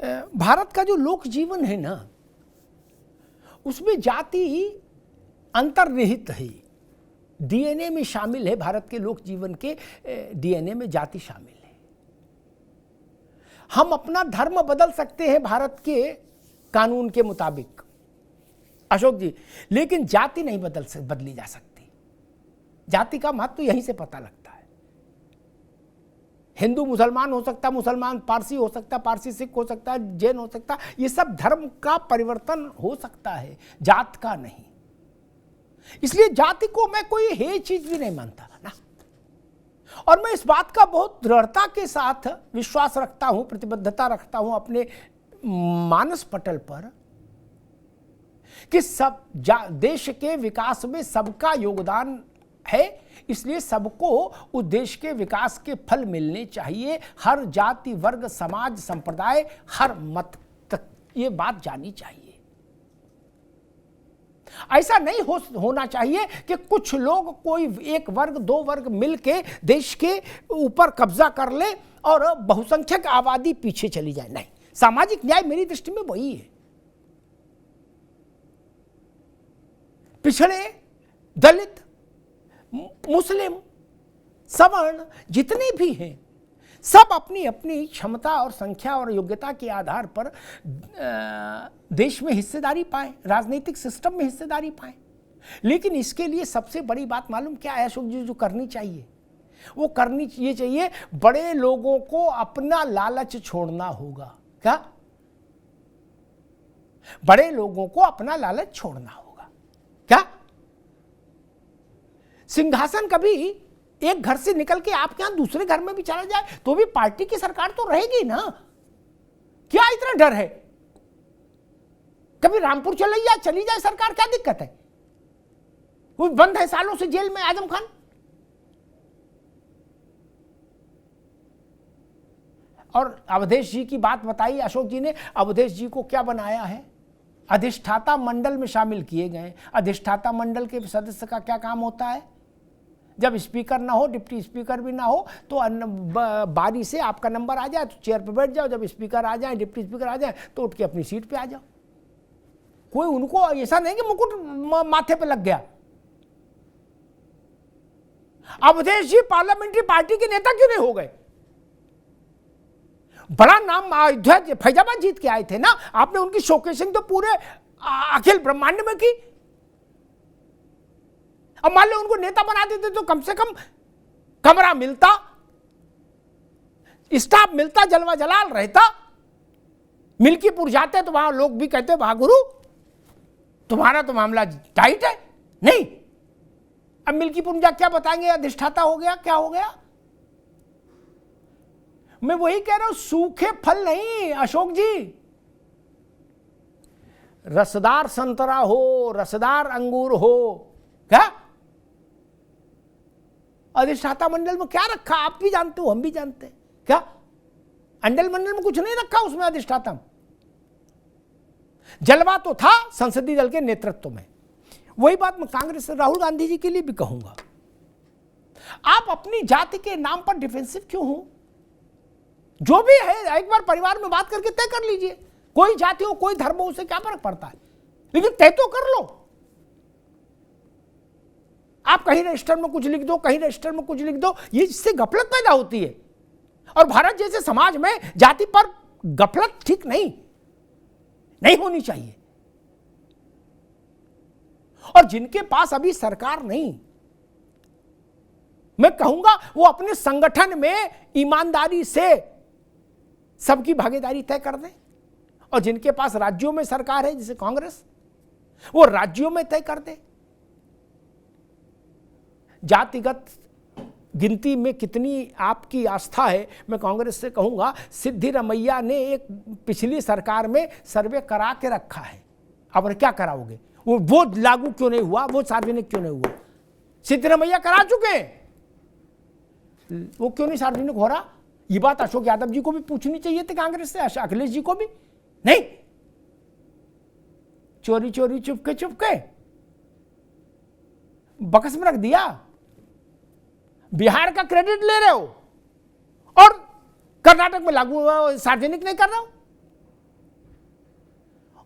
भारत का जो लोक जीवन है ना, उसमें जाति अंतर्निहित है, डीएनए में शामिल है। भारत के लोक जीवन के डीएनए में जाति शामिल है। हम अपना धर्म बदल सकते हैं भारत के कानून के मुताबिक अशोक जी, लेकिन जाति नहीं बदली जा सकती। जाति का महत्व तो यहीं से पता लगता है। हिंदू मुसलमान हो सकता, मुसलमान पारसी हो सकता, पारसी सिख हो सकता, जैन हो सकता, ये सब धर्म का परिवर्तन हो सकता है, जात का नहीं। इसलिए जाति को मैं कोई हे चीज भी नहीं मानता ना। और मैं इस बात का बहुत दृढ़ता के साथ विश्वास रखता हूं, प्रतिबद्धता रखता हूं अपने मानस पटल पर कि सब देश के विकास में सबका योगदान है। इसलिए सबको उस देश के विकास के फल मिलने चाहिए। हर जाति, वर्ग, समाज, संप्रदाय, हर मत तक ये बात जानी चाहिए। ऐसा नहीं होना चाहिए कि कुछ लोग, कोई एक वर्ग, दो वर्ग मिलके देश के ऊपर कब्जा कर ले और बहुसंख्यक आबादी पीछे चली जाए। नहीं, सामाजिक न्याय मेरी दृष्टि में वही है। पिछड़े, दलित, मुस्लिम, सवर्ण जितने भी हैं, सब अपनी अपनी क्षमता और संख्या और योग्यता के आधार पर देश में हिस्सेदारी पाएं, राजनीतिक सिस्टम में हिस्सेदारी पाएं। लेकिन इसके लिए सबसे बड़ी बात मालूम क्या है अशोक जी, जो करनी चाहिए वो करनी ये चाहिए, बड़े लोगों को अपना लालच छोड़ना होगा। क्या? बड़े लोगों को अपना लालच छोड़ना होगा। क्या? सिंहासन कभी एक घर से निकल के आपके यहां दूसरे घर में भी चला जाए तो भी पार्टी की सरकार तो रहेगी ना। क्या इतना डर है? कभी रामपुर चली जाए सरकार, क्या दिक्कत है? वो बंद है सालों से जेल में आजम खान। और अवधेश जी की बात बताई अशोक जी ने। अवधेश जी को क्या बनाया है? अधिष्ठाता मंडल में शामिल किए गए। अधिष्ठाता मंडल के सदस्य का क्या काम होता है? जब स्पीकर ना हो, डिप्टी स्पीकर भी ना हो, तो बारी से आपका नंबर आ जाए तो चेयर पर बैठ जाओ। जब स्पीकर आ जाए, डिप्टी स्पीकर आ जाए तो उठ के अपनी सीट पे आ जाओ। कोई उनको ऐसा नहीं कि मुकुट माथे पे लग गया। अवधेश जी पार्लियामेंट्री पार्टी के नेता क्यों नहीं हो गए? बड़ा नाम अयोध्या, फैजाबाद जीत के आए थे ना। आपने उनकी शोकेसिंग तो पूरे अखिल ब्रह्मांड में की। अब मान लो उनको नेता बना देते तो कम से कम कमरा मिलता, स्टाफ मिलता, जलवा जलाल रहता। मिल्कीपुर जाते तो वहां लोग भी कहते वाह गुरु तुम्हारा तो मामला टाइट है। नहीं, अब मिल्कीपुर में जा क्या बताएंगे? अधिष्ठाता हो गया, क्या हो गया? मैं वही कह रहा हूं, सूखे फल नहीं अशोक जी। रसदार संतरा हो, रसदार अंगूर हो। क्या अधिष्ठाता मंडल में क्या रखा? आप भी जानते हो, हम भी जानते हैं। क्या अंडल मंडल में कुछ नहीं रखा उसमें अधिष्ठाता। जलवा तो था संसदीय दल के नेतृत्व में। वही बात मैं कांग्रेस राहुल गांधी जी के लिए भी कहूंगा। आप अपनी जाति के नाम पर डिफेंसिव क्यों हो? जो भी है एक बार परिवार में बात करके तय कर लीजिए। कोई जाति हो, कोई धर्म हो, उसे क्या फर्क पड़ता है? लेकिन तय तो कर लो। आप कहीं रजिस्टर में कुछ लिख दो, कहीं रजिस्टर में कुछ लिख दो, ये इससे गफलत पैदा होती है। और भारत जैसे समाज में जाति पर गफलत ठीक नहीं होनी चाहिए। और जिनके पास अभी सरकार नहीं, मैं कहूंगा वो अपने संगठन में ईमानदारी से सबकी भागीदारी तय कर दें। और जिनके पास राज्यों में सरकार है जैसे कांग्रेस, वो राज्यों में तय कर दे। जातिगत गिनती में कितनी आपकी आस्था है, मैं कांग्रेस से कहूंगा सिद्धिरमैया ने एक पिछली सरकार में सर्वे करा के रखा है। अब क्या कराओगे? वो लागू क्यों नहीं हुआ? वो सार्वजनिक क्यों नहीं हुआ? सिद्धिरमैया करा चुके हैं, वो क्यों नहीं सार्वजनिक हो रहा? ये बात अशोक यादव जी को भी पूछनी चाहिए थी, कांग्रेस से, अखिलेश जी को भी। नहीं, चोरी चोरी चुपके बकस में रख दिया। बिहार का क्रेडिट ले रहे हो और कर्नाटक में लागू सार्वजनिक नहीं कर रहे हो।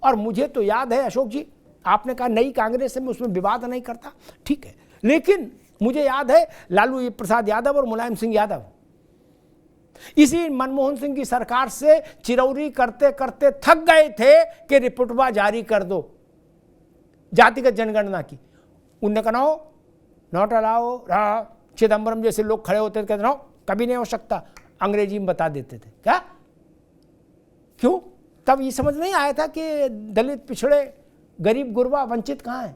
और मुझे तो याद है अशोक जी, आपने कहा नई कांग्रेस है, मैं उसमें विवाद नहीं करता, ठीक है, लेकिन मुझे याद है लालू प्रसाद यादव और मुलायम सिंह यादव इसी मनमोहन सिंह की सरकार से चिरौरी करते करते थक गए थे कि रिपोर्टवा जारी कर दो जातिगत जनगणना की। उनने कहा नो, नॉट अलाउ, चिदम्बरम जैसे लोग खड़े होते थे, कहते नो कभी नहीं हो सकता, अंग्रेजी में बता देते थे। क्या क्यों? तब ये समझ नहीं आया था कि दलित, पिछड़े, गरीब, गुरबा, वंचित कहाँ है।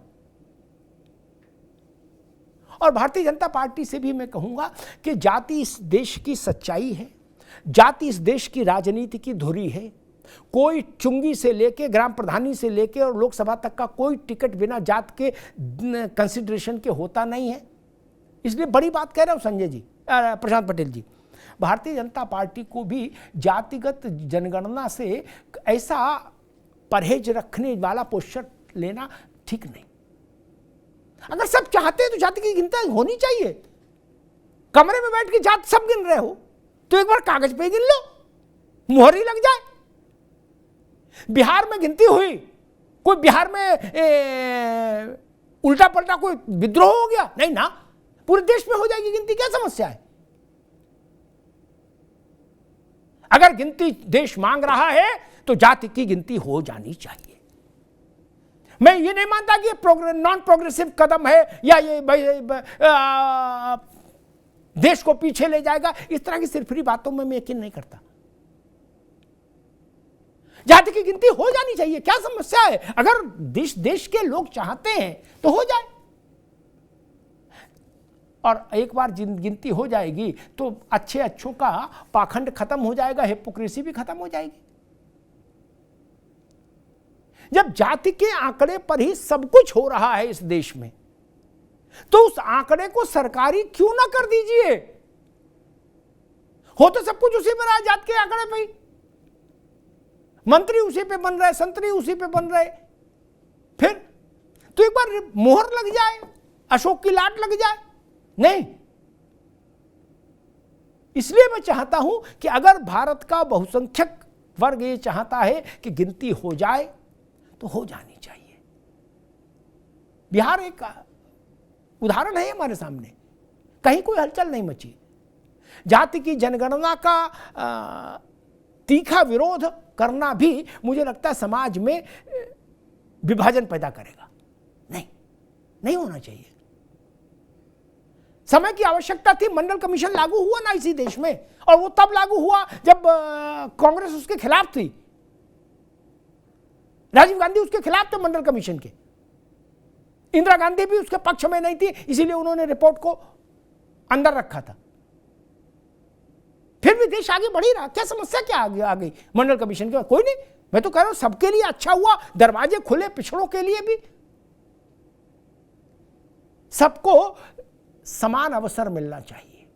और भारतीय जनता पार्टी से भी मैं कहूंगा कि जाति इस देश की सच्चाई है, जाति इस देश की राजनीति की धुरी है। कोई चुंगी से लेके ग्राम प्रधानी से लेके और लोकसभा तक का कोई टिकट बिना जात के कंसिडरेशन के होता नहीं है। इसलिए बड़ी बात कह रहा हूं संजय जी, प्रशांत पटेल जी, भारतीय जनता पार्टी को भी जातिगत जनगणना से ऐसा परहेज रखने वाला पोस्टर लेना ठीक नहीं। अगर सब चाहते हैं तो जाति की गिनती होनी चाहिए। कमरे में बैठ के जात सब गिन रहे हो तो एक बार कागज पे गिन लो, मुहर ही लग जाए। बिहार में गिनती हुई, कोई बिहार में उल्टा पलटा कोई विद्रोह हो गया नहीं ना, पूरे देश में हो जाएगी गिनती, क्या समस्या है। अगर गिनती देश मांग रहा है तो जाति की गिनती हो जानी चाहिए। मैं ये नहीं मानता कि ये नॉन प्रोग्रेसिव कदम है या ये देश को पीछे ले जाएगा, इस तरह की सिरफिरी बातों में मैं यकीन नहीं करता। जाति की गिनती हो जानी चाहिए, क्या समस्या है। अगर देश के लोग चाहते हैं तो हो जाए, और एक बार गिनती हो जाएगी तो अच्छे अच्छों का पाखंड खत्म हो जाएगा, हिपोक्रेसी भी खत्म हो जाएगी। जब जाति के आंकड़े पर ही सब कुछ हो रहा है इस देश में, तो उस आंकड़े को सरकारी क्यों ना कर दीजिए। हो तो सब कुछ उसी पर रहा, जात के आंकड़े पे ही, मंत्री उसी पे बन रहे, संतरी उसी पे बन रहे, फिर तो एक बार मोहर लग जाए, अशोक की लाट लग जाए। नहीं, इसलिए मैं चाहता हूं कि अगर भारत का बहुसंख्यक वर्ग ये चाहता है कि गिनती हो जाए तो हो जानी चाहिए। बिहार एक उदाहरण है हमारे सामने, कहीं कोई हलचल नहीं मची। जाति की जनगणना का तीखा विरोध करना भी मुझे लगता है समाज में विभाजन पैदा करेगा। नहीं होना चाहिए। समय की आवश्यकता थी, मंडल कमीशन लागू हुआ ना इसी देश में, और वो तब लागू हुआ जब कांग्रेस उसके खिलाफ थी। राजीव गांधी उसके खिलाफ थे मंडल कमीशन के, इंदिरा गांधी भी उसके पक्ष में नहीं थी, इसीलिए उन्होंने रिपोर्ट को अंदर रखा था। फिर भी देश आगे बढ़ ही रहा, क्या समस्या क्या आगे आ गई मंडल कमीशन के? कोई नहीं, मैं तो कह रहा हूं सबके लिए अच्छा हुआ, दरवाजे खुले पिछड़ों के लिए भी। सबको समान अवसर मिलना चाहिए।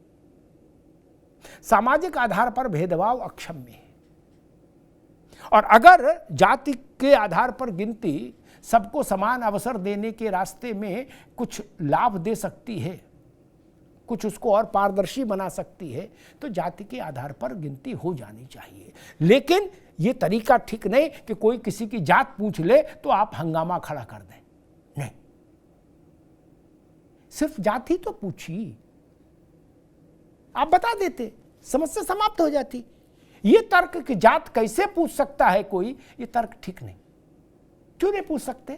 सामाजिक आधार पर भेदभाव अक्षम्य है, और अगर जाति के आधार पर गिनती सबको समान अवसर देने के रास्ते में कुछ लाभ दे सकती है, कुछ उसको और पारदर्शी बना सकती है, तो जाति के आधार पर गिनती हो जानी चाहिए। लेकिन ये तरीका ठीक नहीं कि कोई किसी की जात पूछ ले तो आप हंगामा खड़ा कर दें। नहीं, सिर्फ जात ही तो पूछी, आप बता देते, समस्या समाप्त हो जाती। ये तर्क कि जात कैसे पूछ सकता है कोई, ये तर्क ठीक नहीं। क्यों नहीं पूछ सकते?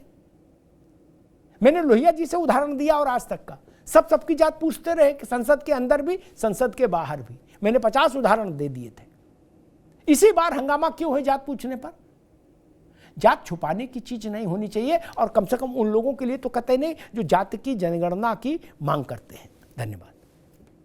मैंने लोहिया जी से उदाहरण दिया, और आज तक का सबकी जात पूछते रहे, कि संसद के अंदर भी संसद के बाहर भी। मैंने 50 उदाहरण दे दिए थे। इसी बार हंगामा क्यों है जात पूछने पर? जात छुपाने की चीज नहीं होनी चाहिए, और कम से कम उन लोगों के लिए तो कतई नहीं जो जाति की जनगणना की मांग करते हैं। धन्यवाद।